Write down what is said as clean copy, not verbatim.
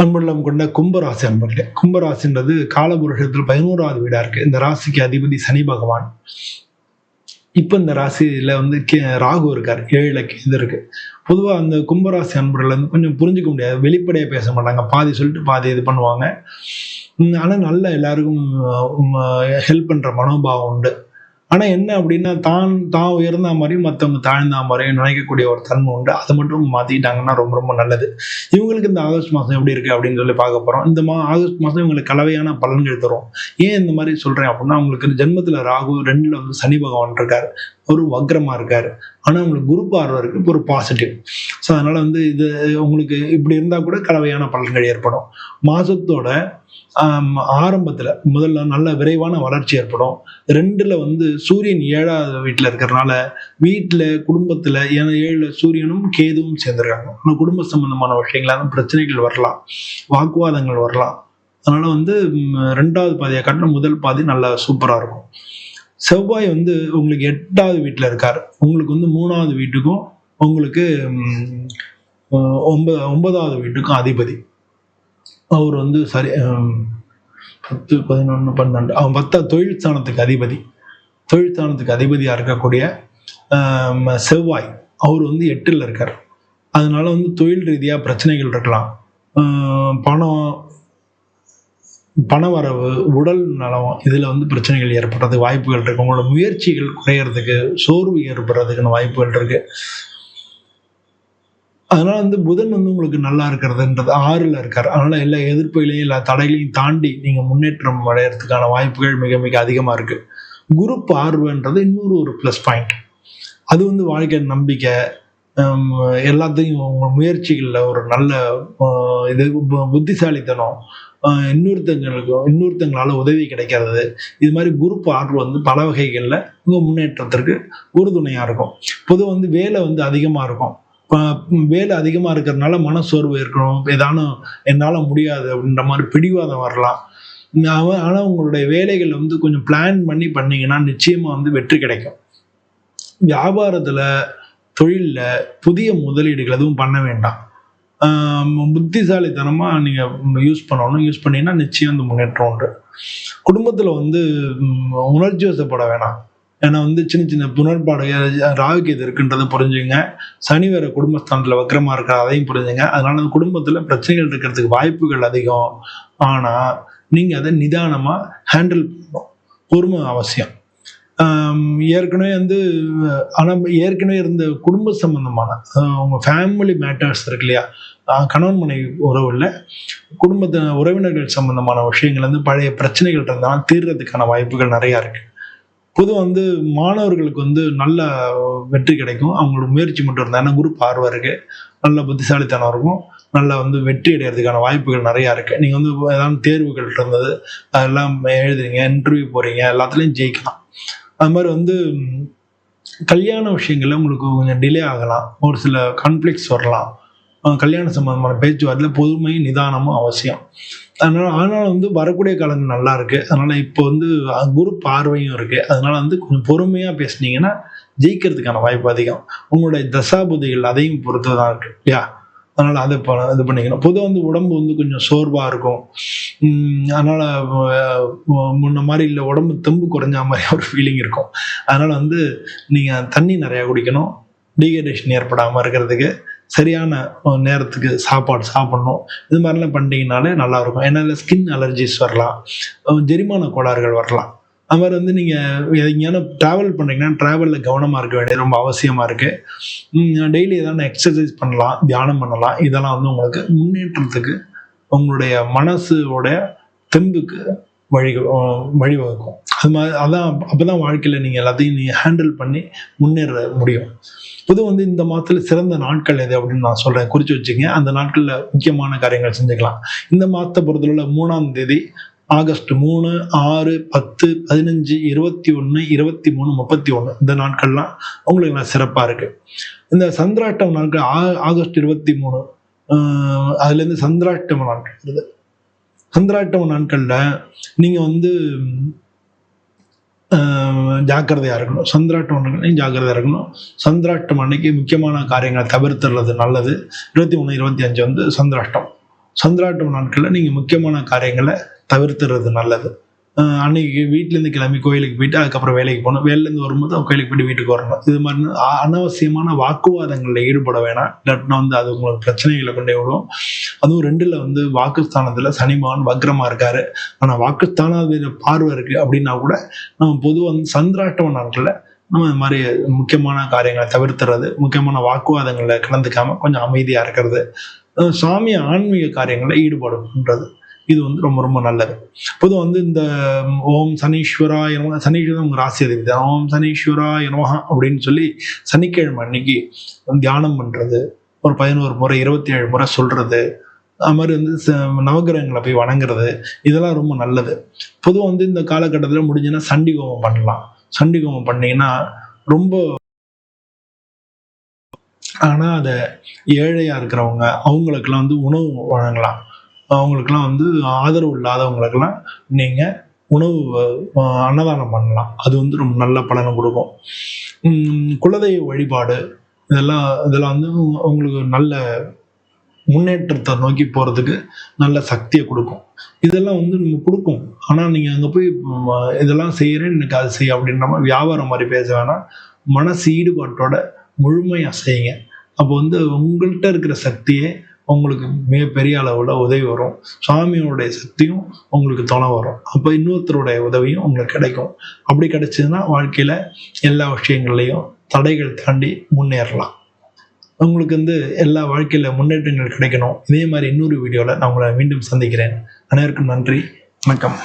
அன்புள்ளம் கொண்ட கும்பராசி அன்பர்களே, கும்பராசின்றது காலபுருஷத்தில் 11வது வீடா இருக்கு. இந்த ராசிக்கு அதிபதி சனி பகவான். இப்ப இந்த ராசியில வந்து ராகு இருக்காரு, 7ல கேது இருக்கு. பொதுவா அந்த கும்பராசி அன்பர்கள் வந்து கொஞ்சம் புரிஞ்சுக்க முடியாது, வெளிப்படையா பேச மாட்டாங்க, பாதி சொல்லிட்டு பாதி இது பண்ணுவாங்க. ஆனா நல்ல எல்லாருக்கும் ஹெல்ப் பண்ற மனோபாவம் உண்டு. ஆனா என்ன அப்படின்னா, தான் உயர்ந்த மாதிரியும் மற்றவங்க தாழ்ந்த மாதிரியும் நினைக்கக்கூடிய ஒரு தன்மை உண்டு. அதை மட்டும் மாத்திக்கிட்டாங்கன்னா ரொம்ப ரொம்ப நல்லது. இவங்களுக்கு இந்த ஆகஸ்ட் மாதம் எப்படி இருக்கு அப்படின்னு சொல்லி பார்க்க போறோம். இந்த ஆகஸ்ட் மாதம் இவங்களுக்கு கலவையான பலன்கள் தரும். ஏன் இந்த மாதிரி சொல்றேன் அப்படின்னா, அவங்களுக்கு ஜென்மத்துல ராகு, 2ல வந்து சனி பகவான் இருக்காரு, ஒரு வக்ரமா இருக்காரு. ஆனா உங்களுக்கு குரு பார்வை இருக்கு, ஒரு பாசிட்டிவ். ஸோ அதனால வந்து இது உங்களுக்கு இப்படி இருந்தா கூட கலவையான பலன்கள் ஏற்படும். மாசத்தோட ஆரம்பத்துல முதல்ல நல்ல விரைவான வளர்ச்சி ஏற்படும். 2ல வந்து சூரியன் 7வது வீட்டுல இருக்கிறதுனால வீட்டுல குடும்பத்துல, ஏன்னா 7ல சூரியனும் கேதுவும் சேர்ந்திருக்காங்க. ஆனா குடும்ப சம்பந்தமான விஷயங்களான பிரச்சனைகள் வரலாம், வாக்குவாதங்கள் வரலாம். அதனால வந்து 2வது பாதியை காட்டின முதல் பாதி நல்லா சூப்பரா இருக்கும். செவ்வாய் வந்து உங்களுக்கு 8வது வீட்டுல இருக்காரு. உங்களுக்கு வந்து 3வது வீட்டுக்கும் உங்களுக்கு 9வது வீட்டுக்கும் அதிபதி. அவர் வந்து சரி 10, 11, 12 அவன் 10 தொழில் ஸ்தானத்துக்கு அதிபதி. தொழில் ஸ்தானத்துக்கு அதிபதியா இருக்கக்கூடிய செவ்வாய் அவர் வந்து 8ல் இருக்கார். அதனால வந்து தொழில் ரீதியா பிரச்சனைகள் இருக்கலாம். பணவரவு, உடல் நலம், இதுல வந்து பிரச்சனைகள் ஏற்படுறதுக்கு வாய்ப்புகள் இருக்கு. உங்களோட முயற்சிகள் குறையறதுக்கு, சோர்வு ஏற்படுறதுக்கான வாய்ப்புகள் இருக்கு. அதனால வந்து புதன் வந்து உங்களுக்கு நல்லா இருக்கிறதுன்றது 6ல் இருக்காரு. அதனால எல்லா எதிர்ப்புகளையும் எல்லா தடைகளையும் தாண்டி நீங்க முன்னேற்றம் அடையறதுக்கான வாய்ப்புகள் மிக மிக அதிகமா இருக்கு. குரு பார்வைன்றது இன்னொரு ஒரு பிளஸ் பாயிண்ட். அது வந்து வாழ்க்கை நம்பிக்கை, எல்லாத்தையும் உங்க முயற்சிகள்ல ஒரு நல்ல இது புத்திசாலித்தனம், இன்னொருத்தங்களால உதவி கிடைக்கிறது, இது மாதிரி குரு பார்வை வந்து பல வகைகள்ல உங்க முன்னேற்றத்திற்கு உறுதுணையா இருக்கும். பொதுவாக வந்து வேலை வந்து அதிகமா இருக்கும். வேலை அதிகமா இருக்கிறதுனால மனசோர்வு இருக்கணும், ஏதானும் என்னால முடியாது அப்படின்ற மாதிரி பிடிவாதம் வரலாம். ஆனா உங்களுடைய வேலைகள் வந்து கொஞ்சம் பிளான் பண்ணி பண்ணீங்கன்னா நிச்சயமா வந்து வெற்றி கிடைக்கும். வியாபாரத்துல, தொழில்ல புதிய முதலீடுகள் எதுவும் பண்ண வேண்டாம். புத்திசாலித்தனமா நீங்க யூஸ் பண்ணணும். யூஸ் பண்ணீங்கன்னா நிச்சயம் வந்து முன்னேற்றம் உண்டு. குடும்பத்துல வந்து உணர்ச்சி வசப்பட வேணாம். ஏன்னா வந்து சின்ன சின்ன புனர்பாடு ராகுக்கு இது இருக்குன்றதை புரிஞ்சுங்க. சனி வேற குடும்பஸ்தானத்துல வக்கரமா இருக்கிற அதையும் புரிஞ்சுங்க. அதனால குடும்பத்துல பிரச்சனைகள் இருக்கிறதுக்கு வாய்ப்புகள் அதிகம். ஆனா நீங்க அதை நிதானமா ஹேண்டில் பண்ணணும். பொறுமை அவசியம். ஏற்கனவே வந்து ஏற்கனவே இருந்த குடும்ப சம்பந்தமான உங்க ஃபேமிலி மேட்டர்ஸ் இருக்கு இல்லையா, கணவன் மனைவி உறவுல குடும்பத்தின உறவினர்கள் சம்பந்தமான விஷயங்கள் வந்து பழைய பிரச்சனைகள் இருந்தாலும் தீர்றதுக்கான வாய்ப்புகள் நிறைய இருக்கு. பொதுவாக வந்து மாணவர்களுக்கு வந்து நல்ல வெற்றி கிடைக்கும், அவங்களோட முயற்சி மட்டும் இருந்தால். ஏன்னா குரு பார்வை இருக்கு, நல்ல புத்திசாலித்தனம் இருக்கும், நல்லா வந்து வெற்றி அடைகிறதுக்கான வாய்ப்புகள் நிறையா இருக்கு. நீங்கள் வந்து ஏதாவது தேர்வுகள் இருந்தது அதெல்லாம் எழுதுறீங்க, இன்டர்வியூ போறீங்க, எல்லாத்துலேயும் ஜெயிக்கலாம். அது மாதிரி வந்து கல்யாண விஷயங்கள்ல உங்களுக்கு கொஞ்சம் டிலே ஆகலாம், ஒரு சில கான்ஃப்ளிக்ஸ் வரலாம். கல்யாண சம்பந்தமான பேச்சுவார்த்தையில் பொறுமையும் நிதானமும் அவசியம். அதனால வந்து வரக்கூடிய காலங்கள் நல்லா இருக்கு. அதனால இப்போ வந்து குரு பார்வையும் இருக்கு. அதனால வந்து கொஞ்சம் பொறுமையா பேசுனீங்கன்னா ஜெயிக்கிறதுக்கான வாய்ப்பு அதிகம். உங்களுடைய தசாபுதிகள் அதையும் பொறுத்துதான் இருக்கு இல்லையா. அதனால அதை இது பண்ணிக்கணும். பொதுவாக வந்து உடம்பு வந்து கொஞ்சம் சோர்வா இருக்கும். அதனால முன்ன மாதிரி இல்லை, உடம்பு தெம்பு குறைஞ்ச மாதிரி ஒரு ஃபீலிங் இருக்கும். அதனால வந்து நீங்க தண்ணி நிறைய குடிக்கணும். டீஹைட்ரேஷன் ஏற்படாமல் இருக்கிறதுக்கு சரியான நேரத்துக்கு சாப்பாடு சாப்பிடணும். இது மாதிரிலாம் பண்ணிட்டீங்கனாலே நல்லா இருக்கும். ஏன்னா ஸ்கின் அலர்ஜிஸ் வரலாம், ஜெரிமான கோளாறுகள் வரலாம். அது மாதிரி வந்து நீங்கள் எங்கேயான ட்ராவல் பண்ணுறீங்கன்னா ட்ராவலில் கவனமாக இருக்க வேண்டியது ரொம்ப அவசியமாக இருக்குது. டெய்லி ஏதாவது எக்ஸசைஸ் பண்ணலாம், தியானம் பண்ணலாம். இதெல்லாம் வந்து உங்களுக்கு முன்னேற்றத்துக்கு, உங்களுடைய மனசோட தெம்புக்கு வழிவகுக்கும். அது மாதிரி அப்போதான் வாழ்க்கையில் நீங்கள் எல்லாத்தையும் நீங்கள் ஹேண்டில் பண்ணி முன்னேற முடியும். பொதுவாக வந்து இந்த மாதத்தில் சிறந்த நாட்கள் எது அப்படின்னு நான் சொல்கிறேன், குறித்து வச்சுங்க. அந்த நாட்களில் முக்கியமான காரியங்கள் செஞ்சுக்கலாம். இந்த மாதத்தை பொறுத்தவரை 3ஆம் தேதி ஆகஸ்ட் 3, 6, 10, 15, 21, 23, 31 இந்த நாட்கள்லாம் உங்களுக்கு நான் சிறப்பாக இருக்கு. இந்த சந்திராஷ்டம நாட்கள் ஆகஸ்ட் 23 அதுலேருந்து சந்திராஷ்டம நாட்கள் வருது. சந்திராஷ்டம நாட்கள்ல நீங்க வந்து ஜாக்கிரதையா இருக்கணும். சந்திராஷ்டமம் ஜாக்கிரதையா இருக்கணும். சந்திராஷ்டம் அன்னைக்கு முக்கியமான காரியங்களை தவிர்த்துறது நல்லது. 23, 25 வந்து சந்திராஷ்டம். சந்திராஷ்டம நாட்களில் நீங்கள் முக்கியமான காரியங்களை தவிர்த்துறது நல்லது. அன்னைக்கு வீட்டிலேருந்து கிளம்பி கோயிலுக்கு போயிட்டு அதுக்கப்புறம் வேலைக்கு போகணும். வேலையிலேருந்து வரும்போது கோயிலுக்கு போயிட்டு வீட்டுக்கு வரணும். இது மாதிரி அனாவசியமான வாக்குவாதங்களில் ஈடுபட வேணாம். இல்லாட்டினா அது உங்களுக்கு பிரச்சனைகளை கொண்டே விடும். அதுவும் 2ல் வாக்குஸ்தானத்தில் சனி பகவான் வக்ரமாக இருக்காரு. ஆனால் வாக்குஸ்தானத்தில் பார்வை இருக்குது அப்படின்னா கூட நம்ம பொதுவாக சந்திராஷ்டம நாட்களில் நம்ம இது மாதிரி முக்கியமான காரியங்களை தவிர்த்துறது, முக்கியமான வாக்குவாதங்களில் கலந்துக்காம கொஞ்சம் அமைதியாக இருக்கிறது, சாமி ஆன்மீக காரியங்களில் ஈடுபடுன்றது இது ரொம்ப ரொம்ப நல்லது. பொதுவாக இந்த ஓம் சனீஸ்வராய நமஹ, சனீஸ்வரன் உங்கள் ராசி அதிபதி தான். ஓம் சனீஸ்வராய நமஹ அப்படின்னு சொல்லி சனிக்கிழமை அன்னைக்கு தியானம் பண்ணுறது, ஒரு 11 முறை 27 முறை சொல்கிறது, அது மாதிரி நவகிரகங்களை போய் வணங்குறது, இதெல்லாம் ரொம்ப நல்லது. பொதுவாக இந்த காலகட்டத்தில் முடிஞ்சுன்னா சண்டி ஹோமம் பண்ணலாம். சண்டி ஹோமம் பண்ணீங்கன்னா ரொம்ப, ஆனால் அதை ஏழையாக இருக்கிறவங்க அவங்களுக்கெல்லாம் உணவு வழங்கலாம். அவங்களுக்கெல்லாம் ஆதரவு இல்லாதவங்களுக்கெல்லாம் நீங்கள் உணவு அன்னதானம் பண்ணலாம். அது ரொம்ப நல்ல பலனை கொடுக்கும். குலதெய்வ வழிபாடு இதெல்லாம் உங்களுக்கு நல்ல முன்னேற்றத்தை நோக்கி போகிறதுக்கு நல்ல சக்தியை கொடுக்கும். இதெல்லாம் நம்ம கொடுக்கும். ஆனால் நீங்கள் அங்கே போய் இதெல்லாம் செய்கிறேன் எனக்கு அது செய்ய அப்படின்ற மாதிரி வியாபாரம் மாதிரி பேச வேணாம். மனசு ஈடுபாட்டோட முழுமையாக செய்யுங்க. அப்போ உங்கள்கிட்ட இருக்கிற சக்தியே உங்களுக்கு மிகப்பெரிய அளவில் உதவி வரும். சாமியோடைய சக்தியும் உங்களுக்கு துணை வரும். அப்போ இன்னொருத்தருடைய உதவியும் உங்களுக்கு கிடைக்கும். அப்படி கிடைச்சதுன்னா வாழ்க்கையில் எல்லா விஷயங்கள்லையும் தடைகள் தாண்டி முன்னேறலாம். உங்களுக்கு எல்லா வாழ்க்கையில் முன்னேற்றங்கள் கிடைக்கணும். இதே மாதிரி இன்னொரு வீடியோவில் நான் உங்களை மீண்டும் சந்திக்கிறேன். அனைவருக்கும் நன்றி, வணக்கம்.